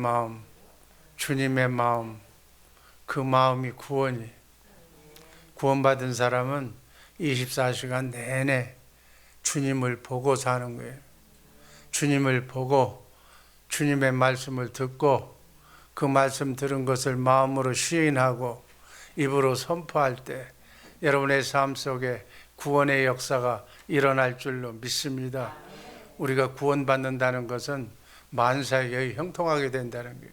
마음, 주님의 마음, 그 마음이 구원받은 사람은 24시간 내내 주님을 보고 사는 거예요. 주님을 보고 주님의 말씀을 듣고 그 말씀 들은 것을 마음으로 시인하고 입으로 선포할 때 여러분의 삶 속에 구원의 역사가 일어날 줄로 믿습니다. 우리가 구원받는다는 것은 만사에 형통하게 된다는 거예요.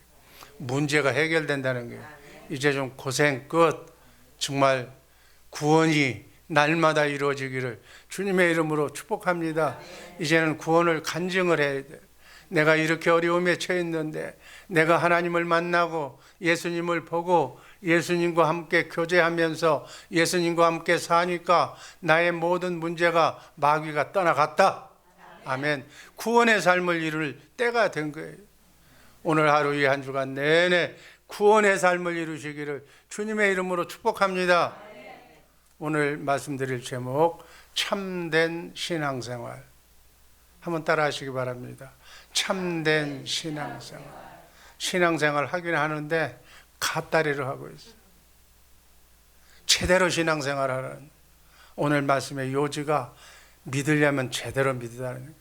문제가 해결된다는 거예요. 이제 좀 고생 끝. 정말 구원이 날마다 이루어지기를 주님의 이름으로 축복합니다. 이제는 구원을 간증을 해야 돼. 내가 이렇게 어려움에 처해 있는데 내가 하나님을 만나고 예수님을 보고 예수님과 함께 교제하면서 예수님과 함께 사니까 나의 모든 문제가 마귀가 떠나갔다. 아멘. 구원의 삶을 이룰 때가 된 거예요. 오늘 하루 이 한 주간 내내 구원의 삶을 이루시기를 주님의 이름으로 축복합니다. 오늘 말씀드릴 제목, 참된 신앙생활. 한번 따라 하시기 바랍니다. 참된 신앙생활. 신앙생활 하긴 하는데 갓다리를 하고 있어요. 제대로 신앙생활 하는 오늘 말씀의 요지가 믿으려면 제대로 믿으라는 거예요.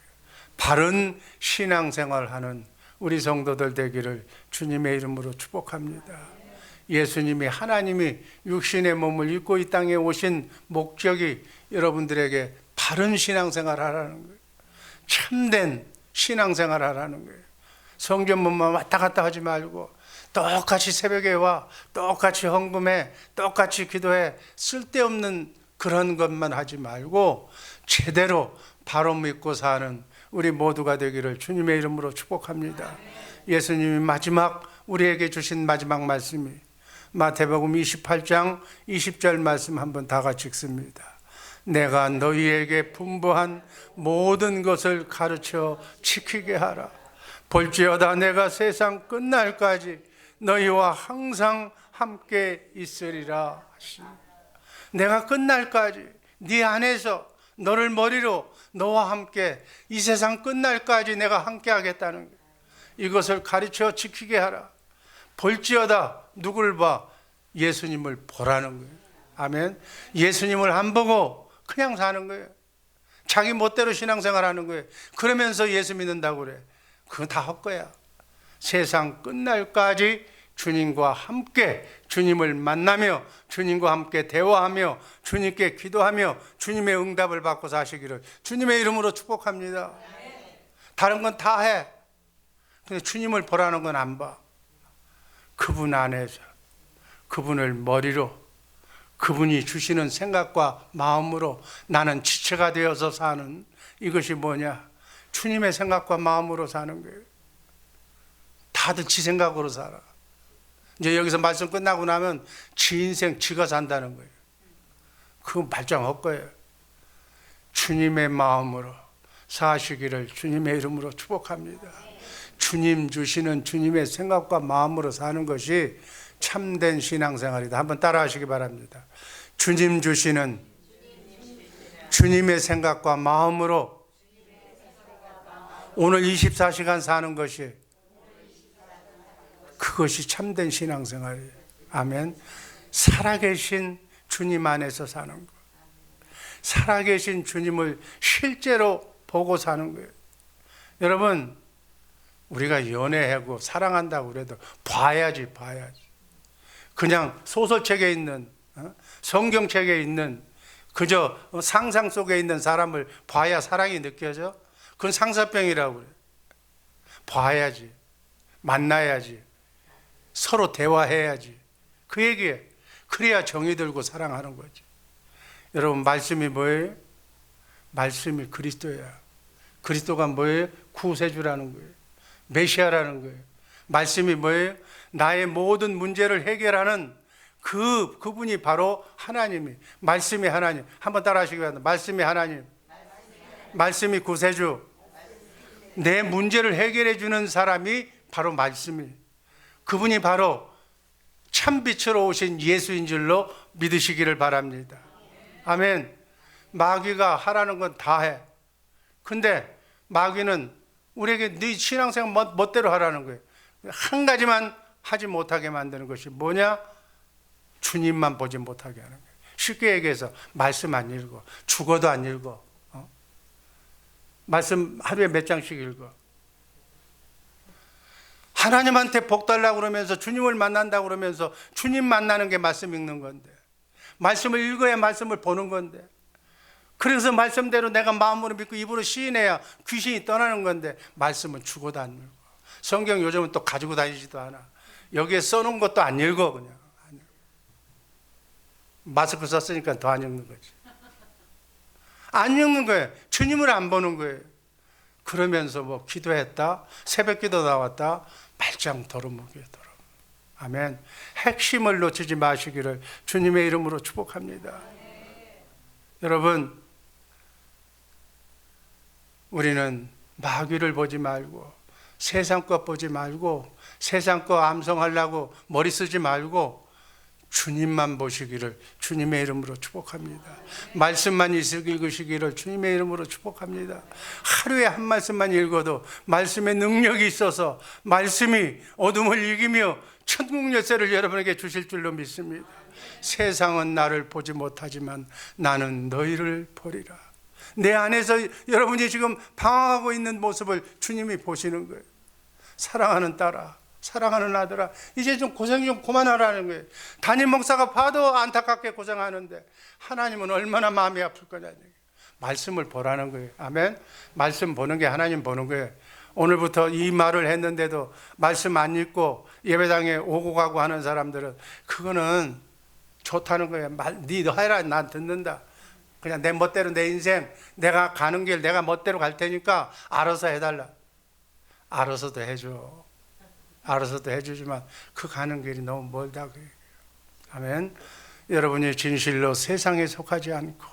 바른 신앙생활 하는 우리 성도들 되기를 주님의 이름으로 축복합니다. 예수님이 하나님이 육신의 몸을 입고 이 땅에 오신 목적이 여러분들에게 바른 신앙생활 하라는 거예요. 참된 신앙생활 하라는 거예요. 성경문만 왔다 갔다 하지 말고 똑같이 새벽에 와, 똑같이 헌금해, 똑같이 기도해, 쓸데없는 그런 것만 하지 말고 제대로 바로 믿고 사는 우리 모두가 되기를 주님의 이름으로 축복합니다. 예수님이 마지막 우리에게 주신 마지막 말씀이 마태복음 28장 20절 말씀 한번 다 같이 읽습니다. 내가 너희에게 분부한 모든 것을 가르쳐 지키게 하라. 볼지어다 내가 세상 끝날까지 너희와 항상 함께 있으리라 하시니, 내가 끝날까지 네 안에서 너를 머리로 너와 함께 이 세상 끝날까지 내가 함께 하겠다는 거예요. 이것을 가르쳐 지키게 하라. 볼지어다, 누굴 봐? 예수님을 보라는 거예요. 아멘. 예수님을 안 보고 그냥 사는 거예요. 자기 멋대로 신앙생활 하는 거예요. 그러면서 예수 믿는다고 그래. 그거 다 헛거야. 세상 끝날까지 주님과 함께 주님을 만나며 주님과 함께 대화하며 주님께 기도하며 주님의 응답을 받고 사시기를 주님의 이름으로 축복합니다. 다른 건 다 해. 근데 주님을 보라는 건 안 봐. 그분 안에서 그분을 머리로 그분이 주시는 생각과 마음으로 나는 지체가 되어서 사는, 이것이 뭐냐? 주님의 생각과 마음으로 사는 거예요. 다들 지 생각으로 살아. 이제 여기서 말씀 끝나고 나면 지 인생 지가 산다는 거예요. 그건 발전할 거예요. 주님의 마음으로 사시기를 주님의 이름으로 축복합니다. 주님 주시는 주님의 생각과 마음으로 사는 것이 참된 신앙생활이다. 한번 따라 하시기 바랍니다. 주님 주시는 주님의 생각과 마음으로 오늘 24시간 사는 것이, 그것이 참된 신앙생활이에요. 아멘. 살아계신 주님 안에서 사는 것, 살아계신 주님을 실제로 보고 사는 거예요. 여러분, 우리가 연애하고 사랑한다고 그래도 봐야지. 그냥 소설책에 있는, 성경책에 있는, 그저 상상 속에 있는 사람을 봐야 사랑이 느껴져? 그건 상사병이라고 그래. 봐야지, 만나야지, 서로 대화해야지. 그 얘기에 그래야 정이 들고 사랑하는 거지. 여러분, 말씀이 뭐예요? 말씀이 그리스도야. 그리스도가 뭐예요? 구세주라는 거예요. 메시아라는 거예요. 말씀이 뭐예요? 나의 모든 문제를 해결하는 그분이 바로 하나님이, 말씀이 하나님. 한번 따라 하시기 바랍니다. 말씀이 하나님, 말씀이 구세주. 내 문제를 해결해 주는 사람이 바로 말씀이, 그분이 바로 참빛으로 오신 예수인 줄로 믿으시기를 바랍니다. 아멘. 마귀가 하라는 건 다 해. 근데 마귀는 우리에게 네 신앙생활 멋대로 하라는 거예요. 한 가지만 하지 못하게 만드는 것이 뭐냐? 주님만 보지 못하게 하는 거예요. 쉽게 얘기해서 말씀 안 읽어. 죽어도 안 읽어. 말씀 하루에 몇 장씩 읽어. 하나님한테 복 달라고 그러면서 주님을 만난다고 그러면서 주님 만나는 게 말씀 읽는 건데, 말씀을 읽어야 말씀을 보는 건데, 그래서 말씀대로 내가 마음으로 믿고 입으로 시인해야 귀신이 떠나는 건데, 말씀은 죽어도 안 읽어. 성경 요즘은 또 가지고 다니지도 않아. 여기에 써놓은 것도 안 읽어. 그냥 안 읽어. 마스크 썼으니까 더 안 읽는 거지. 안 읽는 거예요. 주님을 안 보는 거예요. 그러면서 뭐 기도했다, 새벽 기도 나왔다, 말짱 더러먹게 더러. 아멘. 핵심을 놓치지 마시기를 주님의 이름으로 축복합니다. 여러분, 우리는 마귀를 보지 말고, 세상 것 보지 말고, 세상 거 암송하려고 머리 쓰지 말고 주님만 보시기를 주님의 이름으로 축복합니다. 말씀만 읽으시기를 주님의 이름으로 축복합니다. 하루에 한 말씀만 읽어도 말씀의 능력이 있어서 말씀이 어둠을 이기며 천국 열쇠를 여러분에게 주실 줄로 믿습니다. 세상은 나를 보지 못하지만 나는 너희를 보리라. 내 안에서 여러분이 지금 방황하고 있는 모습을 주님이 보시는 거예요. 사랑하는 딸아, 사랑하는 아들아, 이제 좀 고생 좀 그만하라는 거예요. 담임 목사가 봐도 안타깝게 고생하는데 하나님은 얼마나 마음이 아플 거냐는 얘기예요. 말씀을 보라는 거예요. 아멘. 말씀 보는 게 하나님 보는 거예요. 오늘부터 이 말을 했는데도 말씀 안 읽고 예배당에 오고 가고 하는 사람들은 그거는 좋다는 거예요. 너 해라, 난 듣는다. 그냥 내 멋대로 내 인생, 내가 가는 길 내가 멋대로 갈 테니까 알아서 해달라. 알아서도 해줘. 알아서도 해주지만 그 가는 길이 너무 멀다. 아멘. 여러분이 진실로 세상에 속하지 않고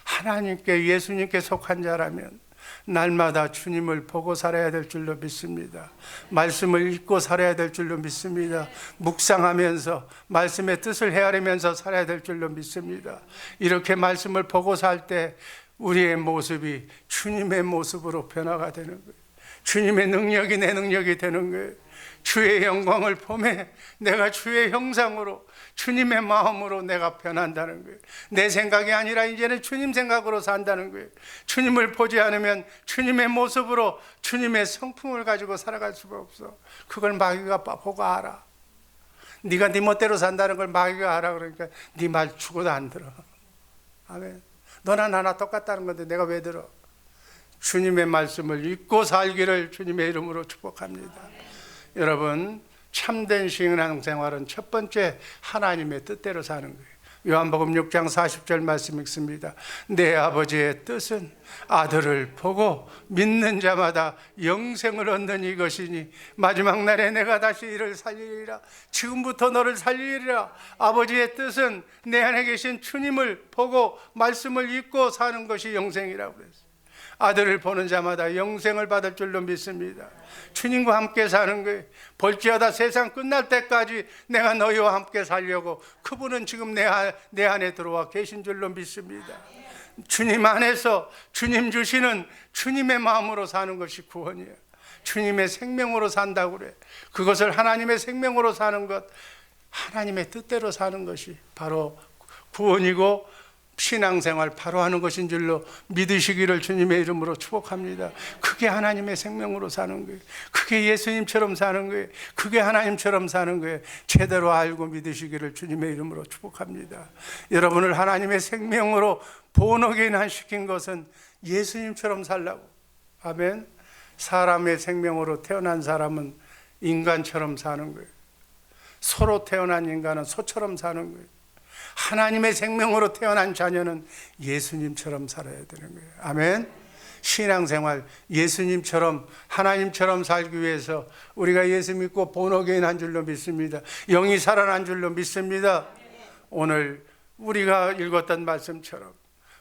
하나님께, 예수님께 속한 자라면 날마다 주님을 보고 살아야 될 줄로 믿습니다. 말씀을 읽고 살아야 될 줄로 믿습니다. 묵상하면서 말씀의 뜻을 헤아리면서 살아야 될 줄로 믿습니다. 이렇게 말씀을 보고 살 때 우리의 모습이 주님의 모습으로 변화가 되는 거예요. 주님의 능력이 내 능력이 되는 거예요. 주의 영광을 보며 내가 주의 형상으로, 주님의 마음으로 내가 변한다는 거예요. 내 생각이 아니라 이제는 주님 생각으로 산다는 거예요. 주님을 보지 않으면 주님의 모습으로 주님의 성품을 가지고 살아갈 수가 없어. 그걸 마귀가 보고 알아. 네가 네 멋대로 산다는 걸 마귀가 알아. 그러니까 네 말 죽어도 안 들어. 아멘. 너나 나나 똑같다는 건데 내가 왜 들어? 주님의 말씀을 읽고 살기를 주님의 이름으로 축복합니다. 여러분, 참된 신앙생활은 첫 번째 하나님의 뜻대로 사는 거예요. 요한복음 6장 40절 말씀 읽습니다. 내 아버지의 뜻은 아들을 보고 믿는 자마다 영생을 얻는 이것이니 마지막 날에 내가 다시 이를 살리리라. 지금부터 너를 살리리라. 아버지의 뜻은 내 안에 계신 주님을 보고 말씀을 읽고 사는 것이 영생이라고 그랬어요. 아들을 보는 자마다 영생을 받을 줄로 믿습니다. 주님과 함께 사는 거예요. 볼지어다 세상 끝날 때까지 내가 너희와 함께 살려고 그분은 지금 내 안에 들어와 계신 줄로 믿습니다. 주님 안에서 주님 주시는 주님의 마음으로 사는 것이 구원이에요. 주님의 생명으로 산다고 그래. 그것을 하나님의 생명으로 사는 것, 하나님의 뜻대로 사는 것이 바로 구원이고 신앙생활 바로 하는 것인 줄로 믿으시기를 주님의 이름으로 축복합니다. 그게 하나님의 생명으로 사는 거예요. 그게 예수님처럼 사는 거예요. 그게 하나님처럼 사는 거예요. 제대로 알고 믿으시기를 주님의 이름으로 축복합니다. 여러분을 하나님의 생명으로 본어게인 시킨 것은 예수님처럼 살라고. 아멘. 사람의 생명으로 태어난 사람은 인간처럼 사는 거예요. 소로 태어난 인간은 소처럼 사는 거예요. 하나님의 생명으로 태어난 자녀는 예수님처럼 살아야 되는 거예요. 아멘. 신앙생활 예수님처럼 하나님처럼 살기 위해서 우리가 예수 믿고 본어게인 한 줄로 믿습니다. 영이 살아난 줄로 믿습니다. 오늘 우리가 읽었던 말씀처럼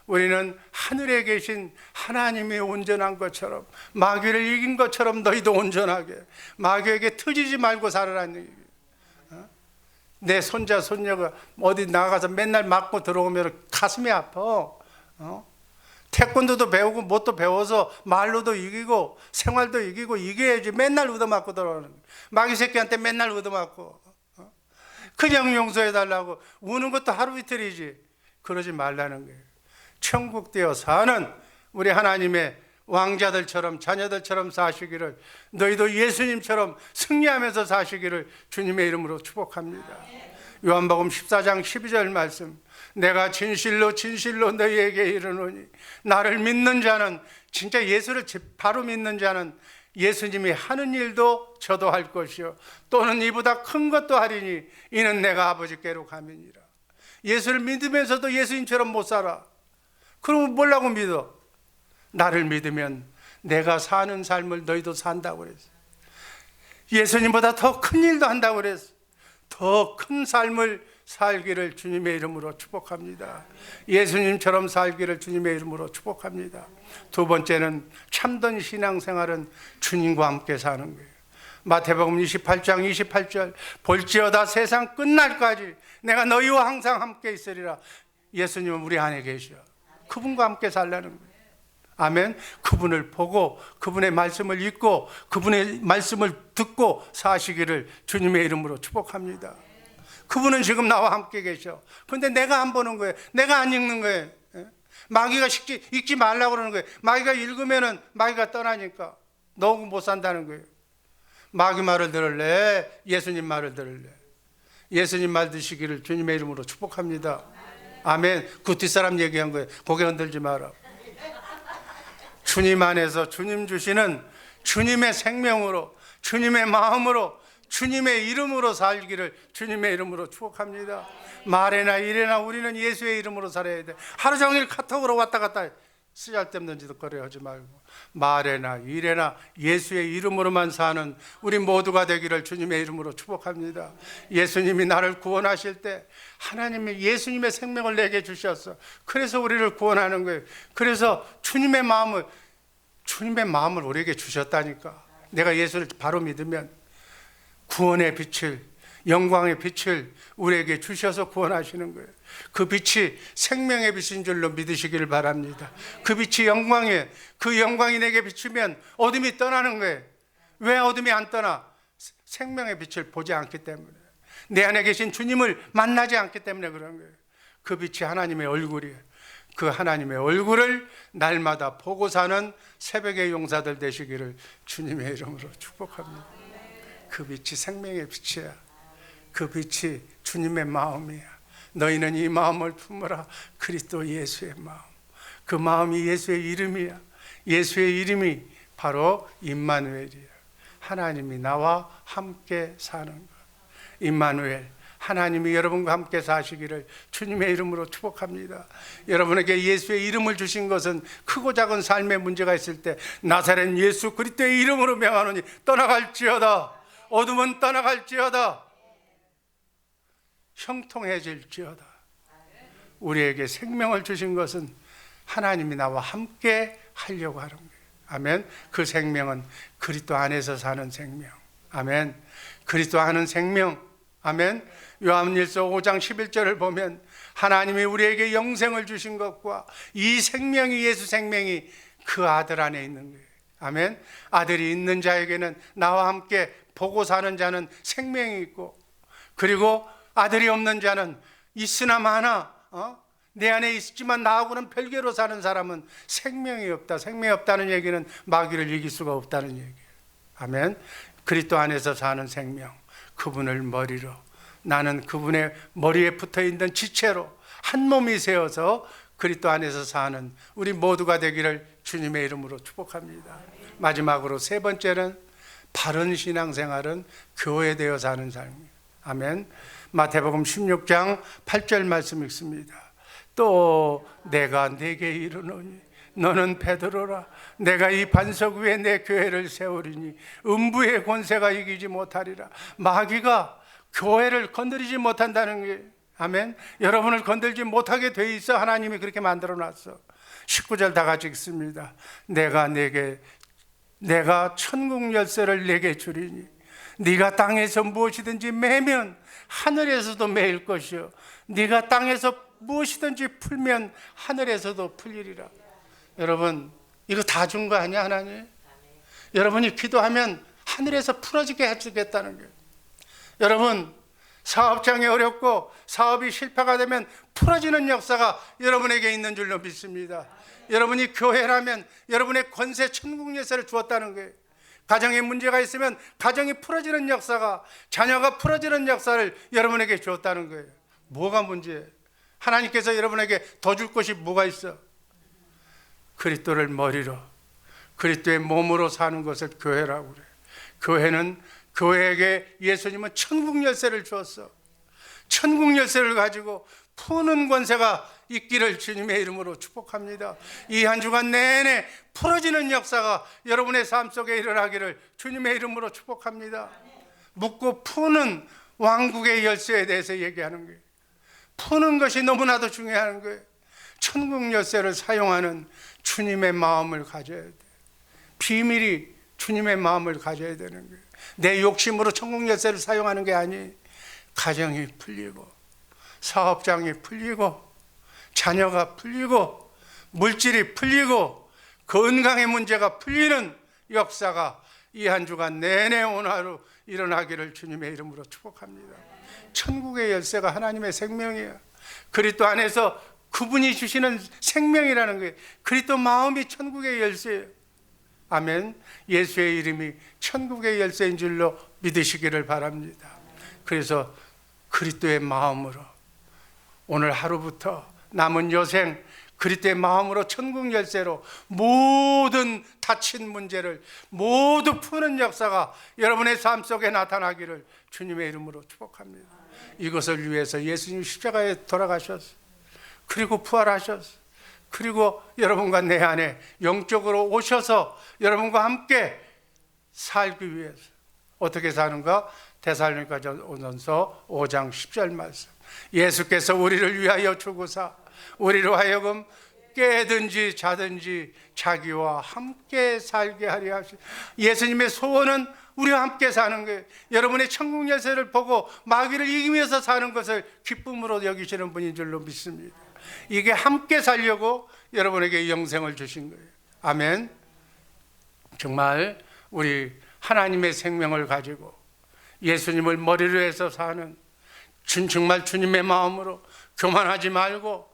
우리는 하늘에 계신 하나님이 온전한 것처럼, 마귀를 이긴 것처럼 너희도 온전하게, 마귀에게 트지지 말고 살아라는 얘기예요. 내 손자 손녀가 어디 나가서 맨날 맞고 들어오면 가슴이 아파. 태권도도 배우고 뭣도 배워서 말로도 이기고 생활도 이기고 이겨야지. 맨날 얻어맞고 돌아오는 거예요. 마귀 새끼한테 맨날 얻어맞고 그냥 용서해달라고 우는 것도 하루 이틀이지. 그러지 말라는 거예요. 천국 되어 사는 우리 하나님의 왕자들처럼 자녀들처럼 사시기를, 너희도 예수님처럼 승리하면서 사시기를 주님의 이름으로 축복합니다. 요한복음 14장 12절 말씀, 내가 진실로 진실로 너희에게 이르노니 나를 믿는 자는, 진짜 예수를 바로 믿는 자는 예수님이 하는 일도 저도 할 것이요 또는 이보다 큰 것도 하리니 이는 내가 아버지께로 가미니라. 예수를 믿으면서도 예수님처럼 못 살아. 그러면 뭐라고 믿어? 나를 믿으면 내가 사는 삶을 너희도 산다고 그랬어. 예수님보다 더 큰 일도 한다고 그랬어. 더 큰 삶을 살기를 주님의 이름으로 축복합니다. 예수님처럼 살기를 주님의 이름으로 축복합니다. 두 번째는 참된 신앙생활은 주님과 함께 사는 거예요. 마태복음 28장 28절, 볼지어다 세상 끝날까지 내가 너희와 항상 함께 있으리라. 예수님은 우리 안에 계셔. 그분과 함께 살라는 거예요. 아멘. 그분을 보고 그분의 말씀을 읽고 그분의 말씀을 듣고 사시기를 주님의 이름으로 축복합니다. 그분은 지금 나와 함께 계셔. 그런데 내가 안 보는 거예요. 내가 안 읽는 거예요. 마귀가 읽지 말라고 그러는 거예요. 마귀가 읽으면은 마귀가 떠나니까 너무 못 산다는 거예요. 마귀 말을 들을래? 예수님 말을 들을래? 예수님 말 드시기를 주님의 이름으로 축복합니다. 아멘. 그 뒷사람 얘기한 거예요. 고개 흔들지 마라. 주님 안에서 주님 주시는 주님의 생명으로, 주님의 마음으로, 주님의 이름으로 살기를 주님의 이름으로 축복합니다. 말에나 일에나 우리는 예수의 이름으로 살아야 돼. 하루 종일 카톡으로 왔다 갔다 쓰잘데없는 짓거리 하지 말고 말에나 일에나 예수의 이름으로만 사는 우리 모두가 되기를 주님의 이름으로 축복합니다. 예수님이 나를 구원하실 때 하나님이 예수님의 생명을 내게 주셨어. 그래서 우리를 구원하는 거예요. 그래서 주님의 마음을 우리에게 주셨다니까. 내가 예수를 바로 믿으면 구원의 빛을, 영광의 빛을 우리에게 주셔서 구원하시는 거예요. 그 빛이 생명의 빛인 줄로 믿으시기를 바랍니다. 그 빛이 영광이에요. 그 영광이 내게 비추면 어둠이 떠나는 거예요. 왜 어둠이 안 떠나? 생명의 빛을 보지 않기 때문에, 내 안에 계신 주님을 만나지 않기 때문에 그런 거예요. 그 빛이 하나님의 얼굴이에요. 그 하나님의 얼굴을 날마다 보고 사는 새벽의 용사들 되시기를 주님의 이름으로 축복합니다. 그 빛이 생명의 빛이야. 그 빛이 주님의 마음이야. 너희는 이 마음을 품으라. 그리스도 예수의 마음. 그 마음이 예수의 이름이야. 예수의 이름이 바로 임마누엘이야. 하나님이 나와 함께 사는 것. 임마누엘, 하나님이 여러분과 함께 사시기를 주님의 이름으로 축복합니다. 여러분에게 예수의 이름을 주신 것은 크고 작은 삶의 문제가 있을 때 나사렛 예수 그리스도의 이름으로 명하노니 떠나갈지어다. 어둠은 떠나갈지어다. 형통해질지어다. 우리에게 생명을 주신 것은 하나님이 나와 함께 하려고 하는 거예요. 아멘. 그 생명은 그리스도 안에서 사는 생명. 아멘. 그리스도 안은 생명. 아멘. 요한일서 5장 11절을 보면 하나님이 우리에게 영생을 주신 것과 이 생명이, 예수 생명이 그 아들 안에 있는 거예요. 아멘. 아들이 있는 자에게는, 나와 함께 보고 사는 자는 생명이 있고, 그리고 아들이 없는 자는 있으나 마나 내 안에 있지만 나하고는 별개로 사는 사람은 생명이 없다. 생명이 없다는 얘기는 마귀를 이길 수가 없다는 얘기예요. 아멘. 그리스도 안에서 사는 생명, 그분을 머리로, 나는 그분의 머리에 붙어있는 지체로 한 몸이 세워서 그리스도 안에서 사는 우리 모두가 되기를 주님의 이름으로 축복합니다. 마지막으로 세 번째는 바른 신앙생활은 교회되어 사는 삶이에요. 아멘. 마태복음 16장 8절 말씀 읽습니다. 또 내가 네게 이르노니 너는 베드로라. 내가 이 반석 위에 내 교회를 세우리니 음부의 권세가 이기지 못하리라. 마귀가 교회를 건드리지 못한다는 게, 아멘. 여러분을 건들지 못하게 돼 있어. 하나님이 그렇게 만들어 놨어. 19절 다 같이 읽습니다. 내가 천국 열쇠를 내게 주리니 네가 땅에서 무엇이든지 매면 하늘에서도 매일 것이요 네가 땅에서 무엇이든지 풀면 하늘에서도 풀리리라. 여러분, 이거 다 준 거 아니야, 하나님? 여러분이 기도하면 하늘에서 풀어지게 해주겠다는 거예요. 여러분, 사업장이 어렵고 사업이 실패가 되면 풀어지는 역사가 여러분에게 있는 줄로 믿습니다. 여러분이 교회라면 여러분의 권세, 천국 열쇠를 주었다는 거예요. 가정에 문제가 있으면 가정이 풀어지는 역사가, 자녀가 풀어지는 역사를 여러분에게 주었다는 거예요. 뭐가 문제예요? 하나님께서 여러분에게 더 줄 것이 뭐가 있어? 그리스도를 머리로, 그리스도의 몸으로 사는 것을 교회라고 그래요. 교회에게 예수님은 천국 열쇠를 주었어. 천국 열쇠를 가지고 푸는 권세가 있기를 주님의 이름으로 축복합니다. 이 한 주간 내내 풀어지는 역사가 여러분의 삶 속에 일어나기를 주님의 이름으로 축복합니다. 묻고 푸는 왕국의 열쇠에 대해서 얘기하는 거예요. 푸는 것이 너무나도 중요한 거예요. 천국 열쇠를 사용하는 주님의 마음을 가져야 돼요. 비밀이 주님의 마음을 가져야 되는 거예요. 내 욕심으로 천국 열쇠를 사용하는 게 아니, 가정이 풀리고 사업장이 풀리고 자녀가 풀리고 물질이 풀리고 건강의 문제가 풀리는 역사가 이 한 주간 내내 오늘 하루 일어나기를 주님의 이름으로 축복합니다. 천국의 열쇠가 하나님의 생명이에요. 그리스도 안에서 그분이 주시는 생명이라는 거예요. 그리스도 마음이 천국의 열쇠예요. 아멘. 예수의 이름이 천국의 열쇠인 줄로 믿으시기를 바랍니다. 그래서 그리스도의 마음으로 오늘 하루부터 남은 여생 그리스도의 마음으로 천국 열쇠로 모든 닫힌 문제를 모두 푸는 역사가 여러분의 삶 속에 나타나기를 주님의 이름으로 축복합니다. 이것을 위해서 예수님 십자가에 돌아가셨어요. 그리고 부활하셨어요. 그리고 여러분과 내 안에 영적으로 오셔서 여러분과 함께 살기 위해서 어떻게 사는가? 데살로니가전서 5장 10절 말씀. 예수께서 우리를 위하여 죽으사 우리로 하여금 깨든지 자든지 자기와 함께 살게 하려 하시. 예수님의 소원은 우리와 함께 사는 거예요. 여러분의 천국 열쇠를 보고 마귀를 이기면서 사는 것을 기쁨으로 여기시는 분인 줄로 믿습니다. 이게 함께 살려고 여러분에게 영생을 주신 거예요. 아멘. 정말 우리 하나님의 생명을 가지고 예수님을 머리로 해서 사는 정말 주님의 마음으로 교만하지 말고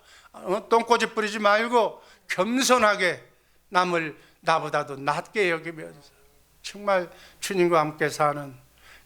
똥꼬집 부리지 말고 겸손하게 남을 나보다도 낮게 여기면서 정말 주님과 함께 사는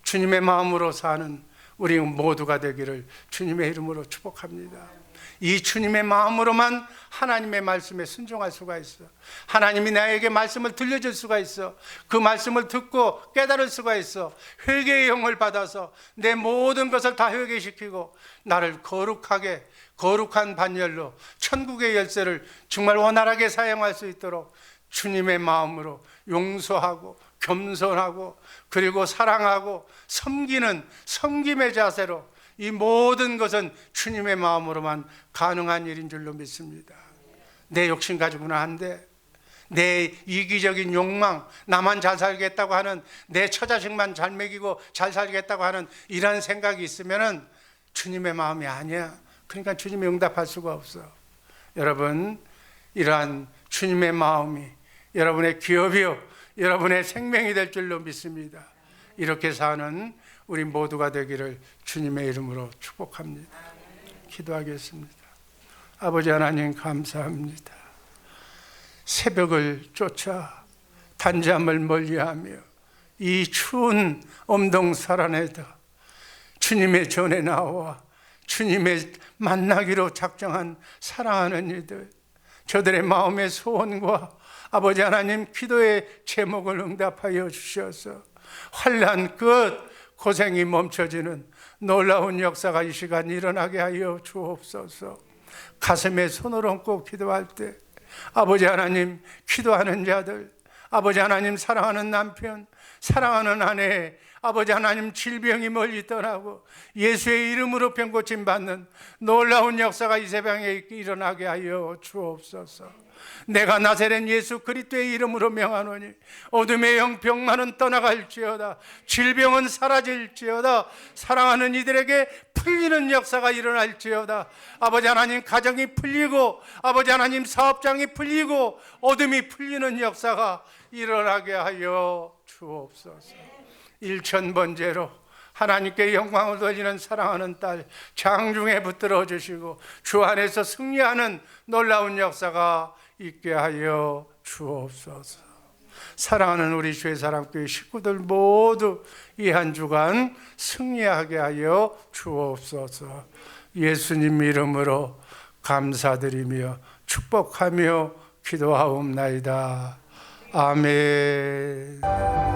주님의 마음으로 사는 우리 모두가 되기를 주님의 이름으로 축복합니다. 이 주님의 마음으로만 하나님의 말씀에 순종할 수가 있어. 하나님이 나에게 말씀을 들려줄 수가 있어. 그 말씀을 듣고 깨달을 수가 있어. 회개의 영을 받아서 내 모든 것을 다 회개시키고 나를 거룩하게, 거룩한 반열로 천국의 열쇠를 정말 원활하게 사용할 수 있도록 주님의 마음으로 용서하고 겸손하고 그리고 사랑하고 섬기는 섬김의 자세로 이 모든 것은 주님의 마음으로만 가능한 일인 줄로 믿습니다. 내 욕심 가지고는 안 돼. 내 이기적인 욕망, 나만 잘 살겠다고 하는, 내 처자식만 잘 먹이고 잘 살겠다고 하는 이런 생각이 있으면은 주님의 마음이 아니야. 그러니까 주님이 응답할 수가 없어. 여러분, 이러한 주님의 마음이 여러분의 기업이요, 여러분의 생명이 될 줄로 믿습니다. 이렇게 사는 우리 모두가 되기를 주님의 이름으로 축복합니다. 기도하겠습니다. 아버지 하나님 감사합니다. 새벽을 쫓아 단잠을 멀리하며 이 추운 엄동살안에도 주님의 전에 나와 주님의 만나기로 작정한 사랑하는 이들, 저들의 마음의 소원과 아버지 하나님 기도의 제목을 응답하여 주셔서 환난 끝 고생이 멈춰지는 놀라운 역사가 이 시간 일어나게 하여 주옵소서. 가슴에 손을 얹고 기도할 때 아버지 하나님 기도하는 자들, 아버지 하나님 사랑하는 남편, 사랑하는 아내, 아버지 하나님 질병이 멀리 떠나고 예수의 이름으로 병고침 받는 놀라운 역사가 이 세상에 일어나게 하여 주옵소서. 내가 나사렛 예수 그리스도의 이름으로 명하노니 어둠의 영 병만은 떠나갈지어다, 질병은 사라질지어다, 사랑하는 이들에게 풀리는 역사가 일어날지어다. 아버지 하나님, 가정이 풀리고 아버지 하나님, 사업장이 풀리고 어둠이 풀리는 역사가 일어나게 하여 주옵소서. 1000번째로 하나님께 영광을 돌리는 사랑하는 딸 장중에 붙들어 주시고 주 안에서 승리하는 놀라운 역사가 있게 하여 주옵소서. 사랑하는 우리 주의 사랑교회 식구들 모두 이 한 주간 승리하게 하여 주옵소서. 예수님 이름으로 감사드리며 축복하며 기도하옵나이다. 아멘.